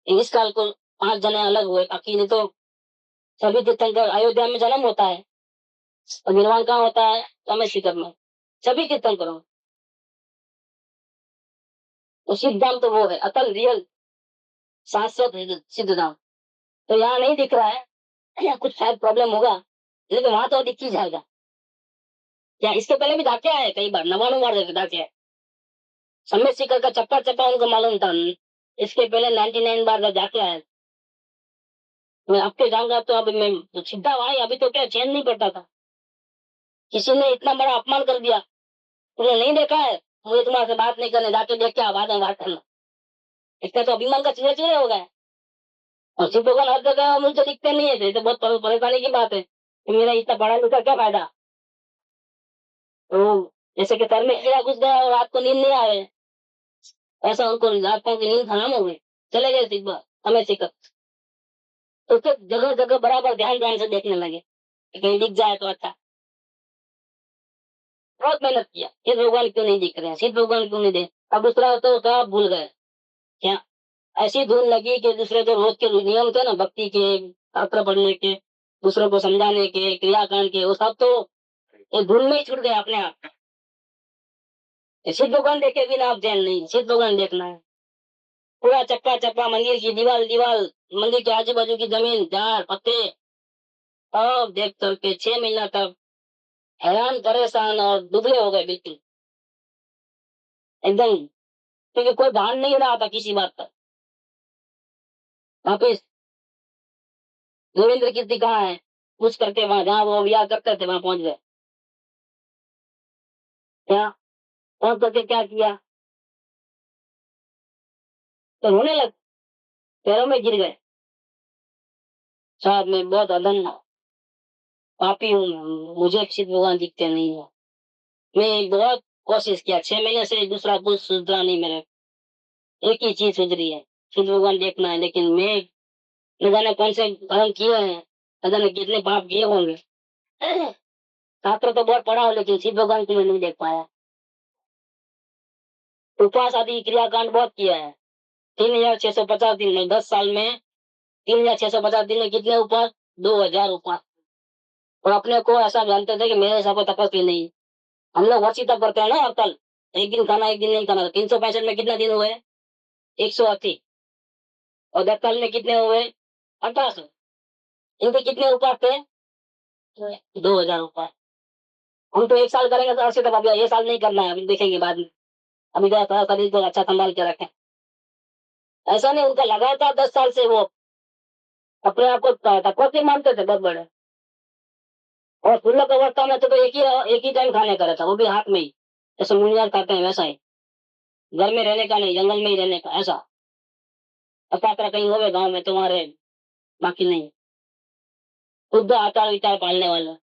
C: इस काल को 5 जने अलग हुए, बाकी नहीं तो सभी तीर्थंकर, अयोध्या में जन्म होता है और निर्वाण कहाँ होता है, समय सीकर में, सभी तीर्थंकरों। तो सिद्ध धाम तो वो है अतल, रियल, शाश्वत सिद्ध धाम। तो यहाँ नहीं दिख रहा है, यहाँ कुछ शायद प्रॉब्लम होगा, लेकिन वहां तो दिख ही जाएगा। क्या इसके पहले भी जाके आए कई बार, 99 बार जाके आए, समय सीकर का चप्पा चप्पा उनको मालूम था। इसके पहले 99 बार जब जाके आए, मैं आपके जाऊंगा तो अभी मैं तो सीधा वहां, अभी तो क्या चैन नहीं पड़ता था, किसी ने इतना बड़ा अपमान कर दिया, तुमने नहीं देखा है, मुझे तुम्हारे से बात नहीं करने, जाके देख के बाद में बात करना, इसका तो अभिमान का चिड़े चिड़े हो गए। और शिव भगवान हर जगह मुझे दिखते नहीं है, तो बहुत परेशानी की बात है कि मेरा इतना पढ़ा लिखा क्या फायदा। तो जैसे कि सर में कीड़ा घुस गया और रात को नींद नहीं आए, ऐसा उनको रात को नींद हराम हो गई, चले गए सिद्ध समय सीकर। तो उसके जगह जगह बराबर ध्यान ध्यान से देखने लगे कि कहीं दिख जाए तो अच्छा। बहुत मेहनत किया, सिद्ध भगवान क्यों नहीं दिख रहे हैं, सिद्ध भगवान क्यों नहीं दे। अब दूसरा तो कहा भूल गए, क्या ऐसी धुन लगी कि दूसरे जो रोज के नियम थे ना, भक्ति के, शास्त्र पढ़ने के, दूसरों को समझाने के, क्रियाकांड के, वो सब तो ये धुन में ही छूट गए अपने आप। सिद्ध भगवान देखे बिना आप चैन नहीं, सिद्ध भगवान देखना है। पूरा चप्पा चप्पा, मंदिर की दीवार दीवार, मंदिर के आजू बाजू की जमीन, झाड़ पत्ते, सब देख करके 6 महीना तक हैरान परेशान और दुबले हो गए बिल्कुल एकदम, क्योंकि कोई भान नहीं रहा था किसी बात का। वापिस गोविंद्र कीर्ति कहाँ है, कुछ करके वहां जहाँ वो विवाह करते थे वहां पहुंच गए। क्या पहुंच करके क्या किया, तो रोने लग, पैरों में गिर गए, साहब मैं बहुत अदन पापी हूँ, मुझे सिद्ध भगवान दिखते नहीं है। मैं बहुत कोशिश किया, 6 महीने से दूसरा कुछ सुधरा नहीं मेरे, एक ही चीज सुधरी है, सिद्ध भगवान देखना है। लेकिन मैं न जाने कौन से कर्म किए हैं, न जाने कितने पाप किए होंगे। शास्त्र तो बहुत पढ़ा हो, लेकिन शिव भगवान को मैं नहीं देख पाया। उपवास आदि क्रियाकांड बहुत किया है, 3650 दिन में, 10 साल में 3650 दिन में कितने उपवास, 2000 उपवास। और अपने को ऐसा जानते थे कि मेरे हिसाब से तपस्वी नहीं। हम लोग वर्षी तप करते हैं ना हर साल, एक दिन खाना एक दिन नहीं खाना, 365 में कितना दिन हुए, 180। और 10 साल में कितने हुए, 1800। इनके कितने उपवास थे, 2000 उपवास। हम तो एक साल करेंगे तो अर्षी तप, अभी ये साल नहीं करना है, अभी देखेंगे बाद में, अभी थोड़ा शरीर को अच्छा संभाल के रखें। ऐसा नहीं, उनका लगा था 10 साल से वो अपने आप को तपस्वी मानते थे बहुत बड़े। और दुर्लभ अवस्था में तो एक ही टाइम खाने का रहता, वो भी हाथ में ही, जैसे मुनियार खाते हैं वैसा ही, घर में रहने का नहीं, जंगल में ही रहने का ऐसा। अपात्र कहीं होवे गांव में तुम्हारे, बाकी नहीं, शुद्ध आचार विचार पालने वाले।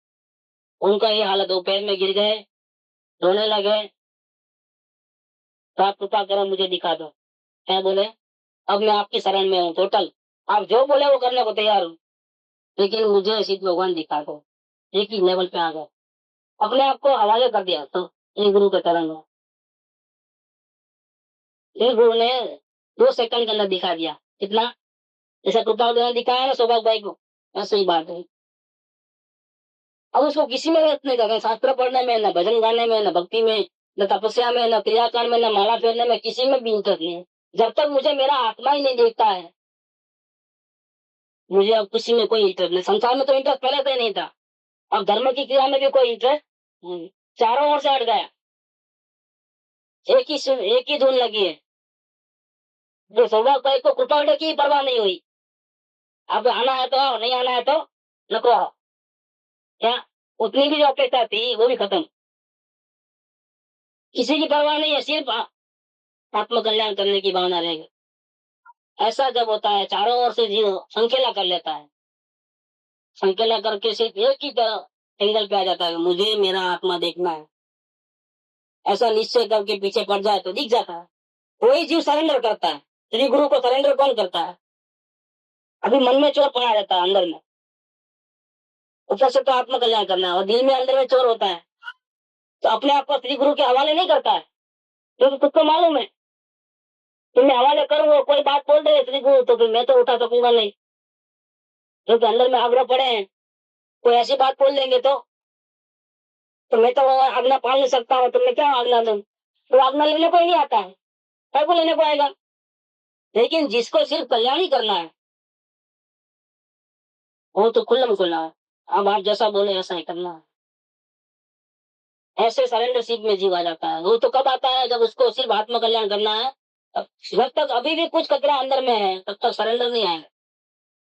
C: उनका ये हालत हो, पैर में गिर गए, रोने लगे, तो आप कृपा करो मुझे दिखा दो। क्या बोले, अब मैं आपकी शरण में हूँ टोटल, आप जो बोले वो करने को तैयार हूँ, लेकिन मुझे सिद्ध भगवान दिखा दो। एक ही लेवल पे आ गए, अपने आप को हवाले कर दिया। तो एक गुरु के चरण में, एक गुरु ने 2 सेकंड के अंदर दिखा दिया। कितना, जैसा कृपा ने दिखाया ना सौभाग्य भाई को, ऐसे ही बात है। अब उसको किसी में रत नहीं करना, शास्त्र पढ़ने में, न भजन गाने में, न भक्ति में, न तपस्या में, न क्रियाकांड में, न माला फेरने में, किसी में भी इंटरेस्ट नहीं है। जब तक मुझे मेरा आत्मा ही नहीं देखता है, मुझे अब किसी में कोई इंटरेस्ट नहीं। संसार में तो इंटरेस्ट पहले से नहीं था, अब धर्म की क्रिया में भी कोई इंटरेस्ट नहीं, चारों ओर से हट गया। एक ही धुन लगी है, जो सौभाग्य भाई को कृपा की परवाह नहीं हुई। अब आना है तो आओ, नहीं आना है तो नको आओ। क्या उतनी भी जो अपेक्षा थी वो भी खत्म, किसी की परवाह नहीं है, सिर्फ आत्म कल्याण करने की भावना रहेगी। ऐसा जब होता है, चारों ओर से जीव संकेला कर लेता है, संकेला करके सिर्फ एक ही एंगल पे आ जाता है, मुझे मेरा आत्मा देखना है। ऐसा निश्चय करके पीछे पड़ जाए तो दिख जाता है। कोई जीव सरेंडर करता है, श्री गुरु को सरेंडर कौन करता है, अभी मन में चोर पड़ा रहता है अंदर में, ऊपर से तो आत्म कल्याण करना है और दिल में अंदर में चोर होता है, तो अपने आप को श्री गुरु के हवाले नहीं करता है, क्योंकि तुझको मालूम है तुम्हें हवाले करूंगा, कोई बात बोल दे श्री गुरु तो फिर मैं तो उठा सकूंगा नहीं, क्योंकि अंदर में आग्रह पड़े हैं, कोई ऐसी बात बोल देंगे तो मैं तो आज्ञा पाल नहीं सकता हूँ, तो मैं क्या आज्ञा दूं, तो आज्ञा लेने को ही नहीं आता है, क्या को लेने को आएगा। लेकिन जिसको सिर्फ कल्याण ही करना है वो तो खुल्लम खुल्ला है, अब आप जैसा बोले ऐसा ही करना है, ऐसे सरेंडरशिप में जीवा जाता है। वो तो कब आता है जब उसको सिर्फ आत्म कल्याण करना है, जब तक अभी भी कुछ कचरा अंदर में है तब तक सरेंडर नहीं आएगा,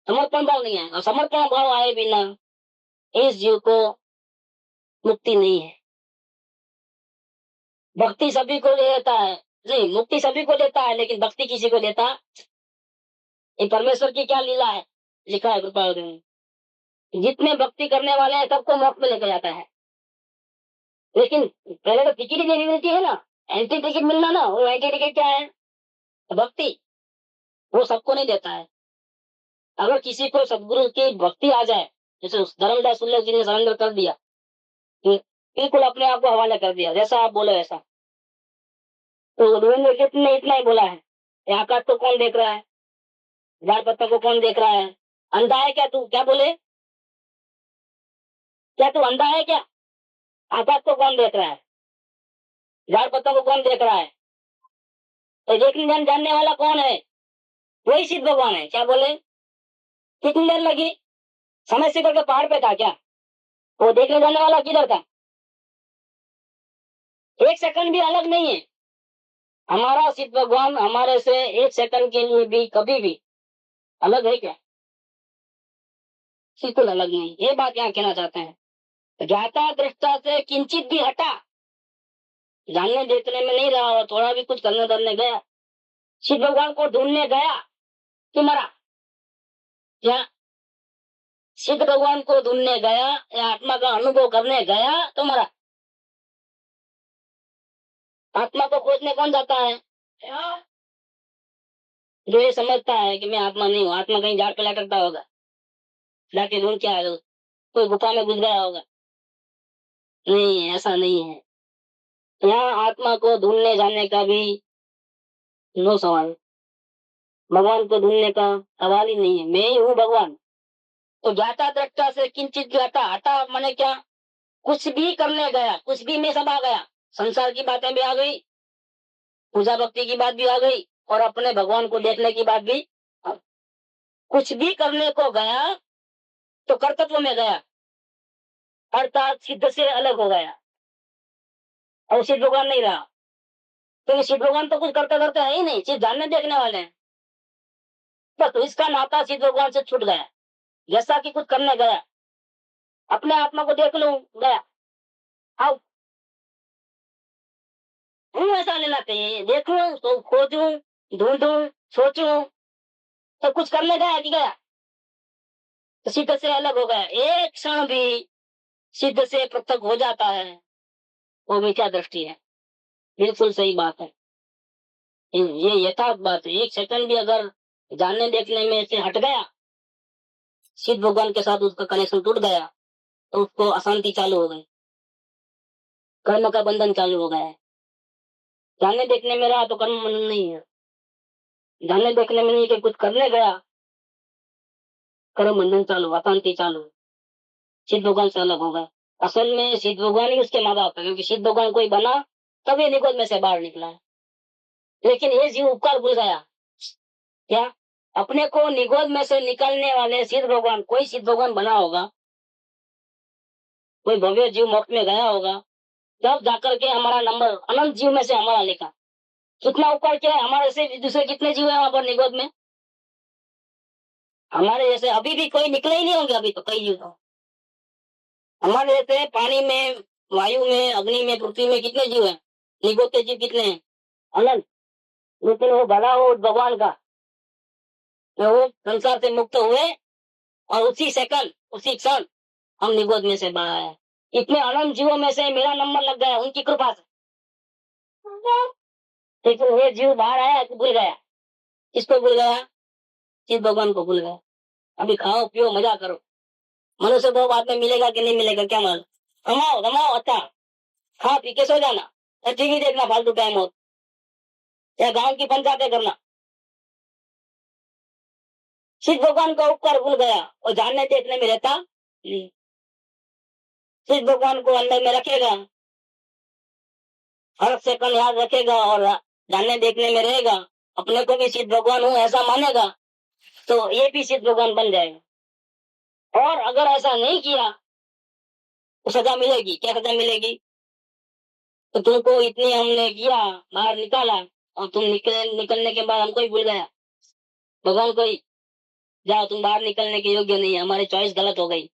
C: समर्पण भाव नहीं आएगा, समर्पण भाव आए बिना इस जीव को मुक्ति नहीं है। भक्ति सभी को देता है, नहीं मुक्ति सभी को देता है लेकिन भक्ति किसी को देता, ये परमेश्वर की क्या लीला है, लिखा है कृपा में, जितने भक्ति करने वाले हैं सबको मोक्ष में लेकर जाता है। लेकिन पहले तो टिकट ही देनी मिलती है ना, एंट्री टिकट मिलना ना, वो एंट्री टिकट क्या है, भक्ति, वो सबको नहीं देता है। अगर किसी को सदगुरु की भक्ति आ जाए, जैसे धर्मदास सुल्लभ जी ने सरेंडर कर दिया, बिल्कुल अपने आप को हवाले कर दिया, जैसा आप बोले वैसा, तो देवेंद्र गिफ्ट ने इतना ही बोला है, ये आकाश को कौन देख रहा है, झाड़ पत्ता को कौन देख रहा है, अंधा है क्या तू, क्या बोले, क्या तू अंधा है क्या, आकाश को कौन देख रहा है, झाड़ पत्ता को कौन देख रहा है, तो देखने जानने वाला कौन है, वही सिद्ध भगवान है। क्या बोले, कितनी देर लगी, समय से करके पहाड़ पे था क्या, वो देखने जाने वाला किधर था, एक सेकंड भी अलग नहीं है। हमारा सिद्ध भगवान हमारे से एक सेकंड के लिए भी कभी भी अलग है क्या, बिल्कुल अलग नहीं, ये बात यहाँ कहना चाहते हैं। ज्ञाता दृष्टा से किंचित भी हटा, जानने देखने में नहीं रहा और थोड़ा भी कुछ करने धरने गया, शिव भगवान को ढूंढने गया कि मरा, क्या सिद्ध भगवान को ढूंढने गया या आत्मा का अनुभव करने गया तो मरा। आत्मा को खोजने कौन जाता है, जो ये समझता है कि मैं आत्मा नहीं हूँ, आत्मा कहीं झाड़ पे लटकता होगा, जाके ढूंढ के आएगा, कोई गुफा में घुस गया होगा, नहीं ऐसा नहीं है। यहाँ आत्मा को ढूंढने जाने का भी नो सवाल, भगवान को ढूंढने का सवाल ही नहीं है, मैं ही हूँ भगवान। तो ज्ञाता दृष्टा से किंचित ज्ञाता, हटा मैंने क्या, कुछ भी करने गया, कुछ भी में सब आ गया, संसार की बातें भी आ गई, पूजा भक्ति की बात भी आ गई और अपने भगवान को देखने की बात भी, कुछ भी करने को गया तो कर्तव्य में गया, अर्थात सिद्ध से अलग हो गया और सिद्ध भगवान नहीं रहा, क्योंकि सिद्ध भगवान तो कुछ करते करते है ही नहीं, सिर्फ जानने देखने वाले हैं बस, तो इसका नाता सिद्ध भगवान से छूट गया। जैसा कि कुछ करने गया, अपने आत्मा को देख लूं गया, आओ हूँ ऐसा लेना चाहिए, देखूं तो खोजूं ढूंढूं सोचूं, तो कुछ करने गया कि गया, तो सिद्ध से अलग हो गया, एक क्षण भी सिद्ध से पृथक हो जाता है, वो मिथ्या दृष्टि है। बिल्कुल सही बात है, ये यथार्थ बात है। एक सेकंड भी अगर जानने देखने में से हट गया, सिद्ध भगवान के साथ उसका कनेक्शन टूट गया, तो उसको अशांति चालू हो गई, कर्म का बंधन चालू हो गया है। जानने देखने में रहा तो कर्म बंधन नहीं है, जानने देखने में नहीं कि कुछ करने गया, कर्म बंधन चालू, अशांति चालू, सिद्ध भगवान से अलग हो गया। असल में सिद्ध भगवान ही उसके माँ बाप है, क्योंकि सिद्ध भगवान कोई बना तब ये निगोद में से बाहर निकला है। लेकिन ये जीव उपकार भूल गया, क्या अपने को निगोद में से निकलने वाले सिद्ध भगवान, कोई सिद्ध भगवान बना होगा, कोई भव्य जीव मोक्ष में गया होगा, तब जाकर के हमारा नंबर अनंत जीव में से हमारा लिखा। कितना उपकार किया है, हमारे से दूसरे कितने जीव है वहां पर निगोद में, हमारे जैसे अभी भी कोई निकले ही नहीं होंगे, अभी तो कई जीव तो हमारे जैसे पानी में, वायु में, अग्नि में, पृथ्वी में कितने जीव है, निगोद के जीव कितने हैं, अनंत। लेकिन वो भला हो भगवान का, वो संसार से मुक्त हुए और उसी सेकंड उसी क्षण हम निगोद में से बाहर आए। इतने अनंत जीवों में से मेरा नंबर लग गया उनकी कृपा से, लेकिन ये जीव बाहर आया तो भूल गया, किसको भूल गया, सिद्ध भगवान को भूल गया। अभी खाओ पियो मजा करो। मनुष्य को बाद में मिलेगा कि नहीं मिलेगा क्या मालूम। कमाओ कमाओ अच्छा, खा पी के सो जाना, टीवी देखना फालतू टाइम हो, या गांव की पंचायतें करना। शिव भगवान का उपकार भूल गया और जानने देखने में रहता नहीं। शिव भगवान को अंदर में रखेगा, हर सेकंड याद रखेगा और जानने देखने में रहेगा, अपने को भी शिव भगवान हूँ ऐसा मानेगा, तो ये भी शिव भगवान बन जाएगा। और अगर ऐसा नहीं किया तो सजा मिलेगी। क्या सजा मिलेगी? तो तुमको इतनी हमने किया, बाहर निकाला, और तुम निकलने के बाद हमको ही भूल गया, भगवान को ही, जाओ तुम बाहर निकलने के योग्य नहीं है, हमारी चॉइस गलत हो गई,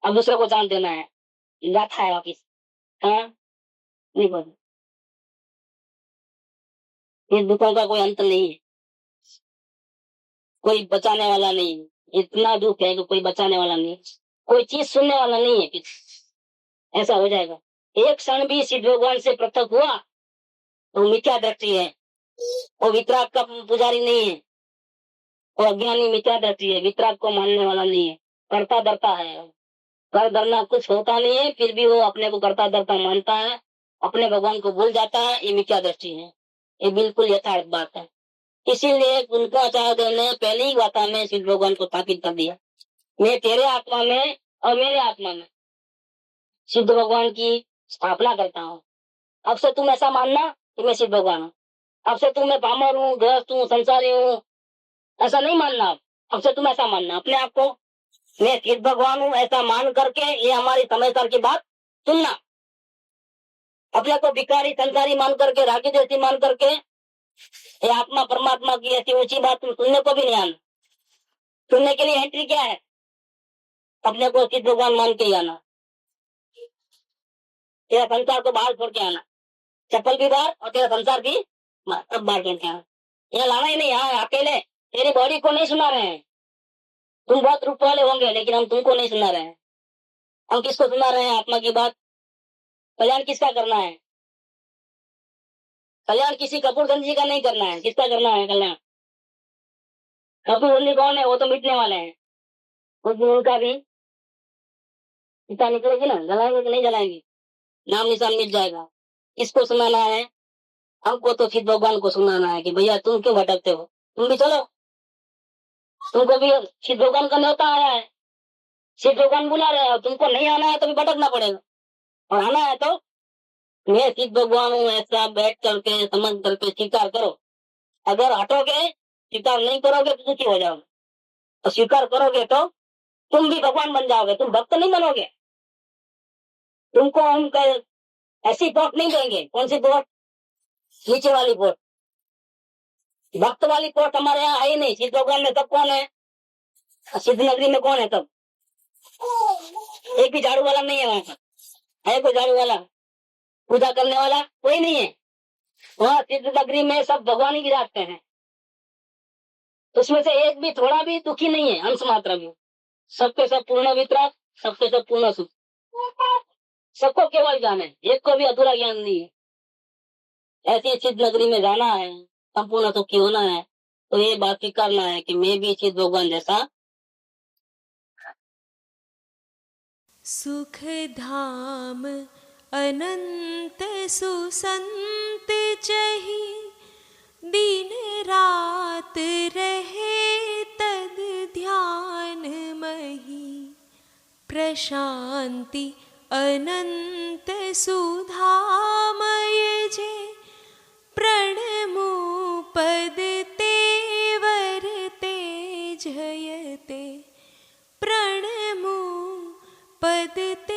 C: अब दूसरे को चांस देना है, जाता है वापिस। हाँ नहीं बोल, इस दुखों का कोई अंत नहीं है, कोई बचाने वाला नहीं है, इतना दुख है कि कोई बचाने वाला नहीं, कोई चीज सुनने वाला नहीं है, ऐसा हो जाएगा। एक क्षण भी शिव भगवान से पृथक हुआ तो मिथ्या दृष्टि है, वो वितराग का पुजारी नहीं है, वो अज्ञानी मिथ्या दृष्टि है, वितराग को मानने वाला नहीं है, करता डरता है, कर डरना कुछ होता नहीं है, फिर भी वो अपने को करता डरता मानता है, अपने भगवान को भूल जाता है, ये मिथ्या दृष्टि है, ये बिल्कुल यथार्थ बात है। इसीलिए उनका चाहते ने पहली ही वार्ता में शिव भगवान को ताकीद कर दिया, मैं तेरे आत्मा में और मेरे आत्मा में सिद्ध भगवान की स्थापना करता हूँ। अब से तुम ऐसा मानना कि मैं शिव भगवान हूँ, अब से तुम मैं पामर हूँ, गृहस्थ हूँ, संसारी हूँ, ऐसा नहीं मानना। अब से तुम ऐसा मानना अपने आप को मैं शिव भगवान हूँ ऐसा मान करके, ये हमारी समझदार की बात सुनना, अपने को भिखारी संसारी मान करके, रागी जैसी मान करके, ये आत्मा परमात्मा की ऐसी ऊंची बात तुम सुनने को भी नहीं आना। सुनने के लिए एंट्री क्या है? अपने को शिव भगवान मान के ही आना, तेरा संसार को बाहर छोड़ के आना, चप्पल भी बाहर और तेरा संसार भी सब बाहर छोड़ के आना। ये लाना ही नहीं, यहाँ अकेले तेरी बॉडी को नहीं सुना रहे हैं, तुम बहुत रूप वाले होंगे लेकिन हम तुमको नहीं सुना रहे हैं। हम किसको सुना रहे हैं? आत्मा की बात। कल्याण किसका करना है? कल्याण किसी कपूरगंज जी का नहीं करना है, किसका करना है कल्याण? कपूरगंज जी कौन है? वो तो मिटने वाले हैं, उस दिन उनका भी चिता निकलेगी ना, जलाएंगे कि नहीं जलाएंगे, नाम निशान मिट जाएगा। किसको सुनाना है? हमको तो शिव भगवान को सुनाना है कि भैया तुम क्यों भटकते हो, तुम भी चलो, तुमको भी शिव भगवान का न्योता आया है, शिव भगवान बुला रहे हो, तुमको नहीं आना है तो भी भटकना पड़ेगा, और आना है तो मैं शिव भगवान हूँ ऐसा बैठ करके समझ करके स्वीकार करो। अगर हटोगे, स्वीकार नहीं करोगे तो दुखी हो जाओगे, और स्वीकार करोगे तो तुम भी भगवान बन जाओगे, तुम भक्त नहीं बनोगे। तुमको हम ऐसी पोट नहीं देंगे। कौन सी पोट? नीचे वाली पोट, भक्त वाली पोट हमारे यहाँ है ही नहीं। शिव भगवान में सब कौन है? सिद्ध नगरी में कौन है? सब एक भी झाड़ू वाला नहीं है वहां पर, है कोई झाड़ू वाला? पूजा करने वाला कोई नहीं है वहाँ। सिद्ध नगरी में सब भगवान ही विराजते हैं, उसमें से एक भी थोड़ा भी दुखी नहीं है, अंश मात्र भी। सबके सब पूर्ण वितराग, सबके सब पूर्ण सुख, सबको केवल ज्ञान है, एक को भी अधूरा ज्ञान नहीं है। ऐसी सिद्ध नगरी में जाना है, संपूर्ण सुखी होना है, तो ये बात स्वीकारना है कि मैं भी सिद्ध भगवान जैसा
D: सुख धाम अनंत सुसंत चही, दिन रात रहे तद ध्यान मही, प्रशांति अनंत सुधामय जे, प्रणमो पद तेवर ते जयते, प्रणमो पद ते